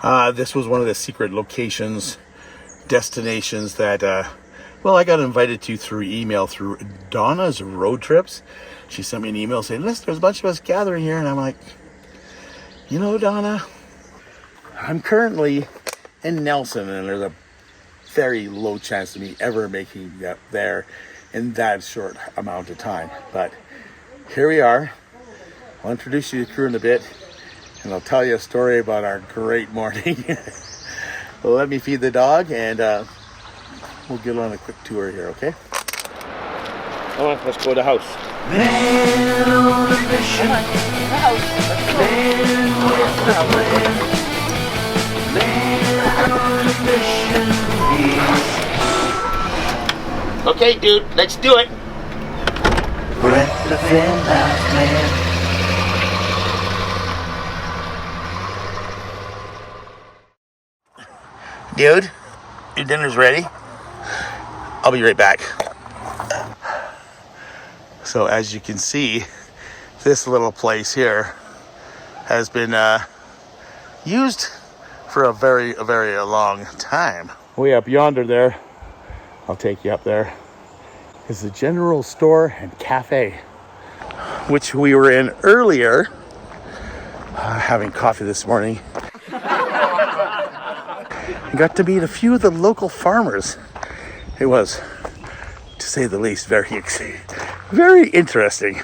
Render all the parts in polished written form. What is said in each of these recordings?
This was one of the secret locations, destinations that, well, I got invited to through email through Donna's Road Trips. She sent me an email saying, listen, there's a bunch of us gathering here. And I'm like, you know, Donna, I'm currently in Nelson, and there's a very low chance of me ever making that there in that short amount of time. But here we are. I'll introduce you to the crew in a bit, and I'll tell you a story about our great morning. Well, let me feed the dog, and we'll get on a quick tour here, okay? Come on, let's go to the house. Man on a mission. Man with the plan. Man on a mission. Okay, dude, let's do it. We're at the VanLife, man. Dude, your dinner's ready. I'll be right back. So as you can see, this little place here has been used for a very long time. Way up yonder there, I'll take you up there, is the general store and cafe, which we were in earlier, having coffee this morning. I got to meet a few of the local farmers. It was, to say the least, very interesting.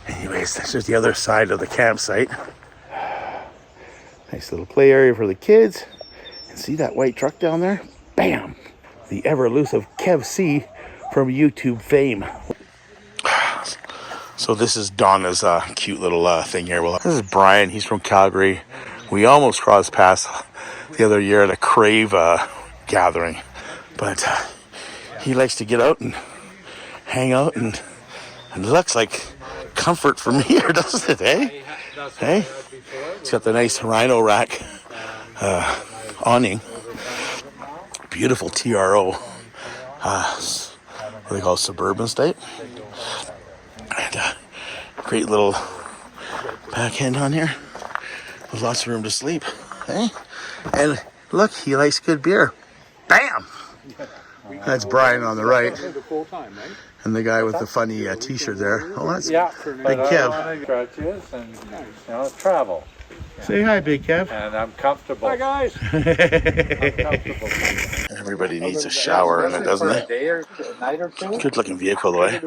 Anyways, this is the other side of the campsite. Nice little play area for the kids. And see that white truck down there? Bam! The ever-elusive Kev C from YouTube fame. So this is Donna's cute little thing here. Well, this is Brian. He's from Calgary. We almost crossed paths the other year at a Crave gathering, but he likes to get out and hang out, and it looks like comfort from here, doesn't it, eh? Hey, it's got the nice rhino rack awning, beautiful TRO, what do they call it, suburban state, and great little back end on here with lots of room to sleep, eh? And look, he likes good beer. Bam! That's Brian on the right. And the guy with the funny t-shirt there. Oh, that's Big Kev. And travel. Say hi, Big Kev. And I'm comfortable. Hi, guys. Everybody needs a shower in it, doesn't it? Good looking vehicle, though, eh?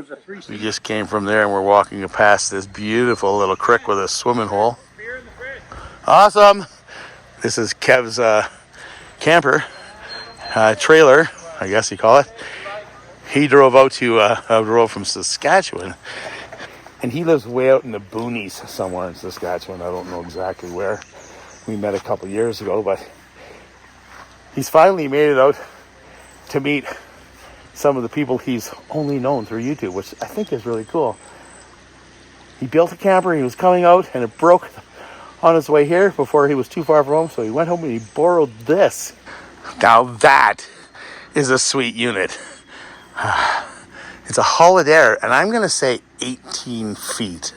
We just came from there and we're walking past this beautiful little creek with a swimming hole. Awesome! This is Kev's camper, trailer, I guess you call it. He drove out to, drove from Saskatchewan. And he lives way out in the boonies somewhere in Saskatchewan. I don't know exactly where. We met a couple years ago, but he's finally made it out to meet some of the people he's only known through YouTube, which I think is really cool. He built a camper, he was coming out, and it broke on his way here before he was too far from home, so he went home and he borrowed this. Now that is a sweet unit. It's a Holiday, and I'm going to say 18 feet.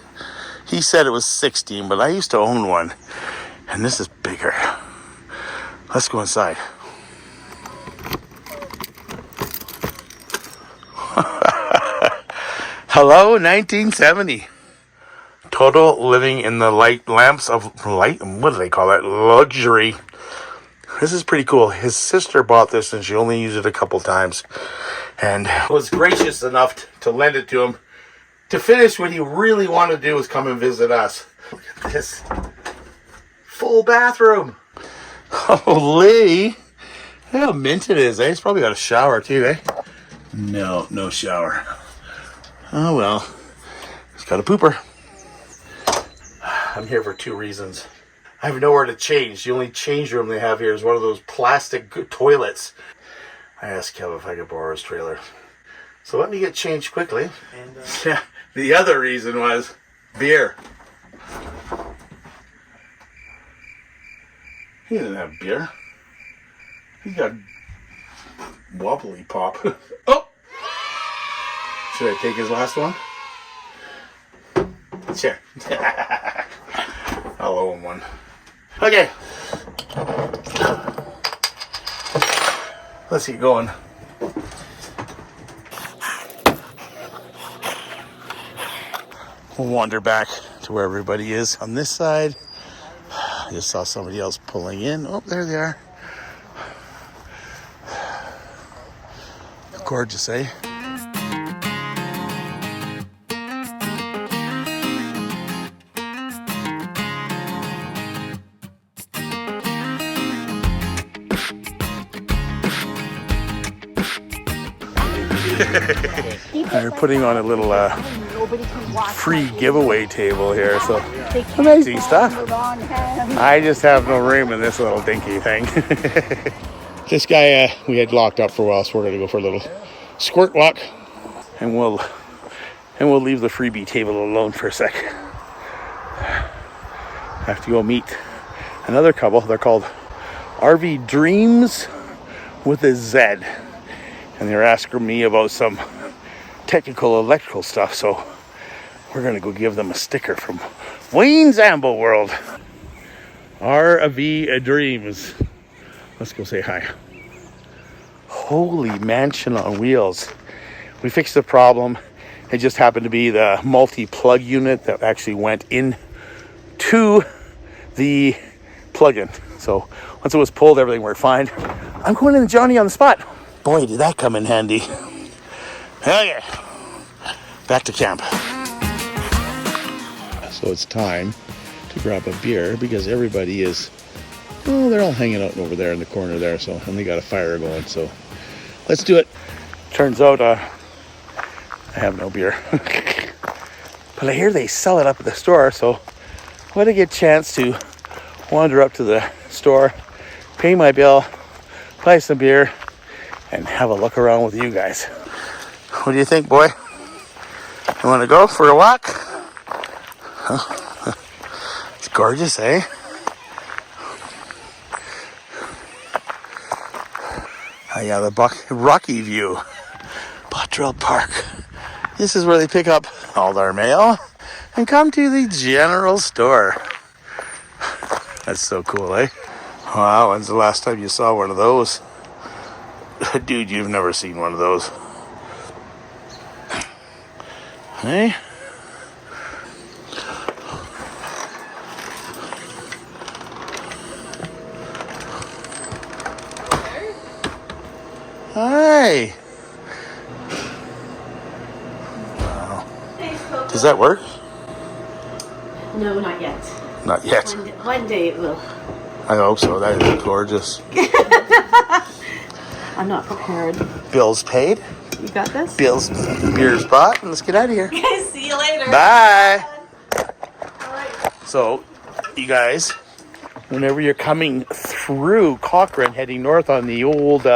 He said it was 16, but I used to own one, and this is bigger. Let's go inside. Hello, 1970. Total living in the lamps of light. What do they call that? Luxury. This is pretty cool. His sister bought this and she only used it a couple times, and was gracious enough to lend it to him to finish what he really wanted to do, was come and visit us. Look at this full bathroom. Holy, look how mint it is, eh? It's probably got a shower too, eh? No shower. Oh well, it's got a pooper. I'm here for two reasons. I have nowhere to change. The only change room they have here is one of those plastic toilets. I asked Kev if I could borrow his trailer. So let me get changed quickly. And yeah, the other reason was beer. He doesn't have beer. He's got wobbly pop. Oh! Should I take his last one? Sure. I'll owe him one. Okay. Let's get going. We'll wander back to where everybody is on this side. I just saw somebody else pulling in. Oh, there they are. Gorgeous, eh? They're putting on a little free giveaway table here, so amazing stuff. I just have no room in this little dinky thing. This guy we had locked up for a while, so we're gonna go for a little squirt walk, and we'll leave the freebie table alone for a sec. I have to go meet another couple. They're called RV Dreams with a Z, and they're asking me about some technical electrical stuff, so we're gonna go give them a sticker from Wayne's Amble World. RV Dreams. Let's go say hi. Holy mansion on wheels. We fixed the problem. It just happened to be the multi-plug unit that actually went in to the plug-in. So once it was pulled, everything worked fine. I'm going in Johnny on the spot. Boy, did that come in handy. Hell yeah. Back to camp. So it's time to grab a beer because everybody is, well, they're all hanging out over there in the corner there. So, and they got a fire going. So let's do it. Turns out I have no beer. But I hear they sell it up at the store. So what a good chance to wander up to the store, pay my bill, buy some beer, and have a look around with you guys. What do you think, boy? You want to go for a walk? Huh? It's gorgeous, eh? Oh yeah, the Rocky View. Bottrell Park. This is where they pick up all their mail and come to the general store. That's so cool, eh? Wow, when's the last time you saw one of those? Dude, you've never seen one of those. Hey? Hi. Wow. Does that work? No, not yet. Not yet. One day it will. I hope so. That is gorgeous. I'm not prepared. Bills paid. You got this? Bills, beer's bought, and let's get out of here. See you later. Bye. All right. So, you guys, whenever you're coming through Cochrane, heading north on the old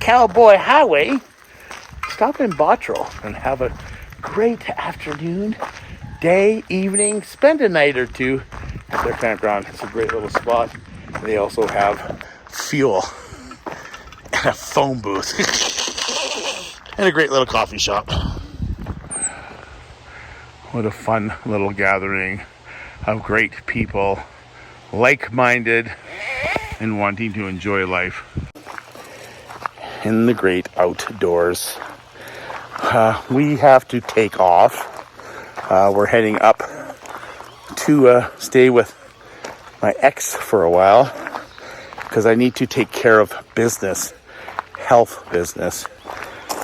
Cowboy Highway, stop in Bottrell and have a great afternoon, day, evening. Spend a night or two at their campground. It's a great little spot. They also have fuel and a phone booth and a great little coffee shop. What a fun little gathering of great people, like-minded and wanting to enjoy life in the great outdoors. We have to take off. We're heading up to stay with my ex for a while because I need to take care of business, health business.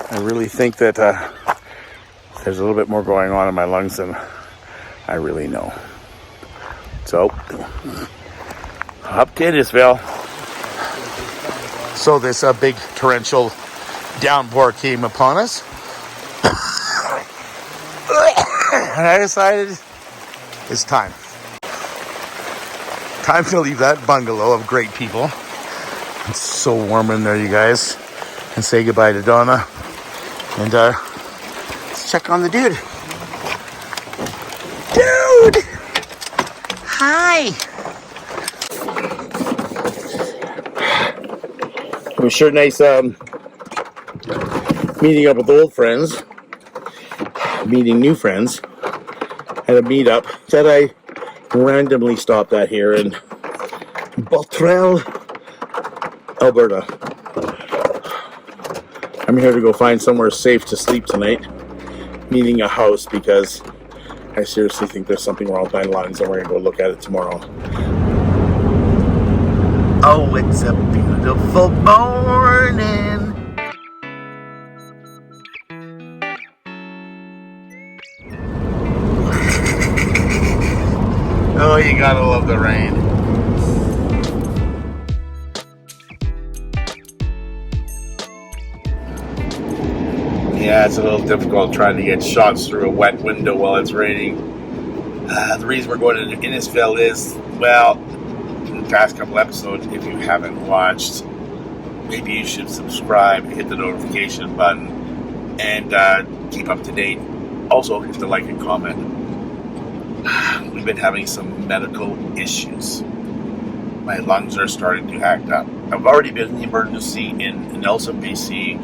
I really think that there's a little bit more going on in my lungs than I really know. So, up to Idisville. So this big torrential downpour came upon us. And I decided it's time. Time to leave that bungalow of great people. It's so warm in there, you guys. And say goodbye to Donna. And let's check on the dude. Dude! Hi! It was sure nice meeting up with old friends. Meeting new friends. At a meetup that I randomly stopped at here, and Bottrell, Alberta. I'm here to go find somewhere safe to sleep tonight, meaning a house, because I seriously think there's something wrong with my lungs, and we're gonna go look at it tomorrow. Oh, it's a beautiful morning. Oh, you gotta love the rain. Yeah, it's a little difficult trying to get shots through a wet window while it's raining. The reason we're going to Innisfail is, well, in the past couple episodes, if you haven't watched, maybe you should subscribe, hit the notification button, and keep up to date. Also, hit the like and comment. We've been having some medical issues. My lungs are starting to act up. I've already been in the emergency in Nelson, BC.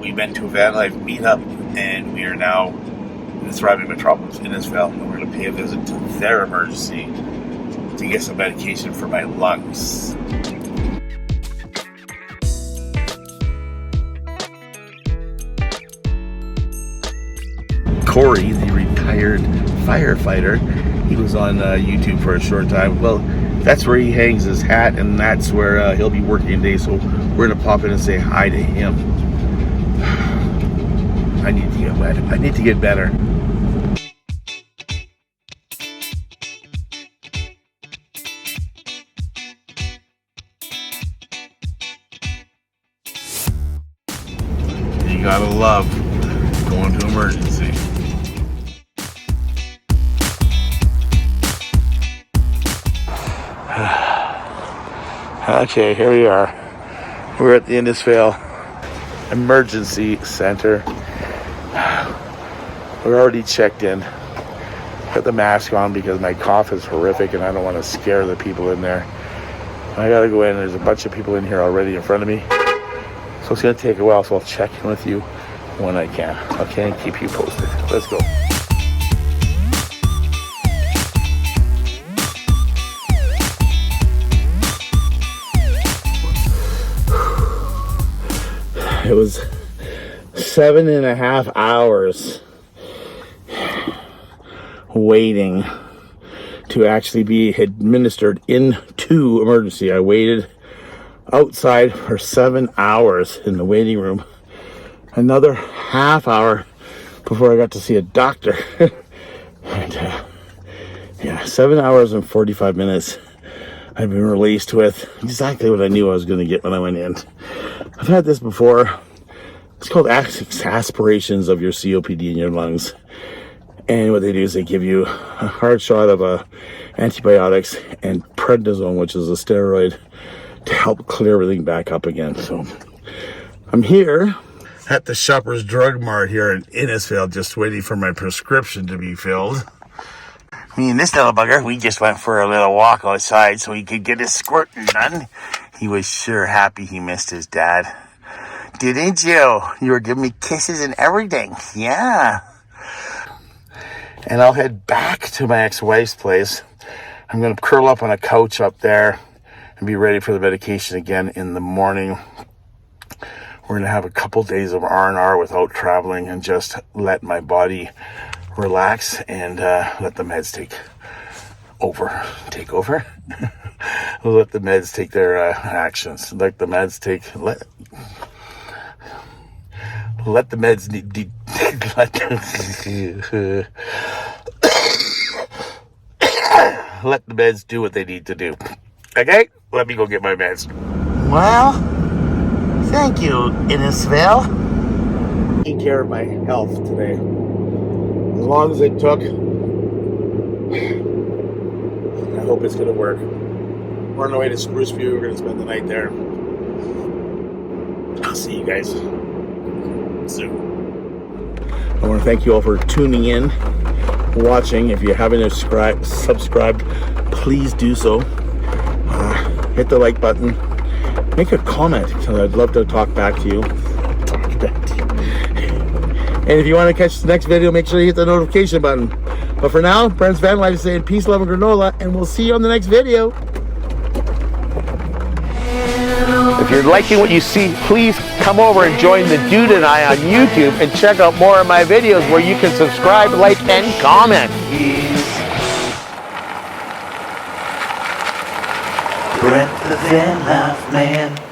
We went to a VanLife meetup, and we are now in the thriving metropolis in Innisfail, and we're going to pay a visit to their emergency to get some medication for my lungs. Corey, the retired firefighter, he was on YouTube for a short time. Well, that's where he hangs his hat, and that's where he'll be working today, so we're going to pop in and say hi to him. I need to get wet. I need to get better. You gotta love going to emergency. Okay, here we are. We're at the Innisfail Emergency Center. We're already checked in. Put the mask on because my cough is horrific and I don't want to scare the people in there. I gotta go in. There's a bunch of people in here already in front of me. So it's gonna take a while, so I'll check in with you when I can. Okay, and keep you posted. Let's go. It was 7.5 hours waiting to actually be administered into emergency. I waited outside for 7 hours in the waiting room. Another half hour before I got to see a doctor. And, 7 hours and 45 minutes. I've been released with exactly what I knew I was going to get when I went in. I've had this before. It's called exasperations of your COPD in your lungs. And what they do is they give you a hard shot of antibiotics and prednisone, which is a steroid, to help clear everything back up again. So I'm here at the Shoppers Drug Mart here in Innisfail, just waiting for my prescription to be filled. Me and this little bugger, we just went for a little walk outside so he could get his squirting done. He was sure happy he missed his dad. Didn't you? You were giving me kisses and everything. Yeah. And I'll head back to my ex-wife's place. I'm going to curl up on a couch up there and be ready for the medication again in the morning. We're going to have a couple days of R&R without traveling and just let my body relax and let the meds take over. Let the meds take their actions. Let the meds take... Let the meds let the meds do what they need to do. Okay? Let me go get my meds. Well, thank you, Innisfail. Taking care of my health today. As long as it took, I hope it's going to work. We're on our way to Spruce View. We're going to spend the night there. I'll see you guys soon. I want to thank you all for tuning in, watching. If you haven't subscribed, please do so. Hit the like button. Make a comment, because I'd love to talk back to you. And if you want to catch the next video, make sure you hit the notification button. But for now, Brent's VanLife saying peace, love, and granola, and we'll see you on the next video. you're liking what you see, please come over and join the Dude and I on YouTube and check out more of my videos where you can subscribe, like, and comment. Brent the VanLife man.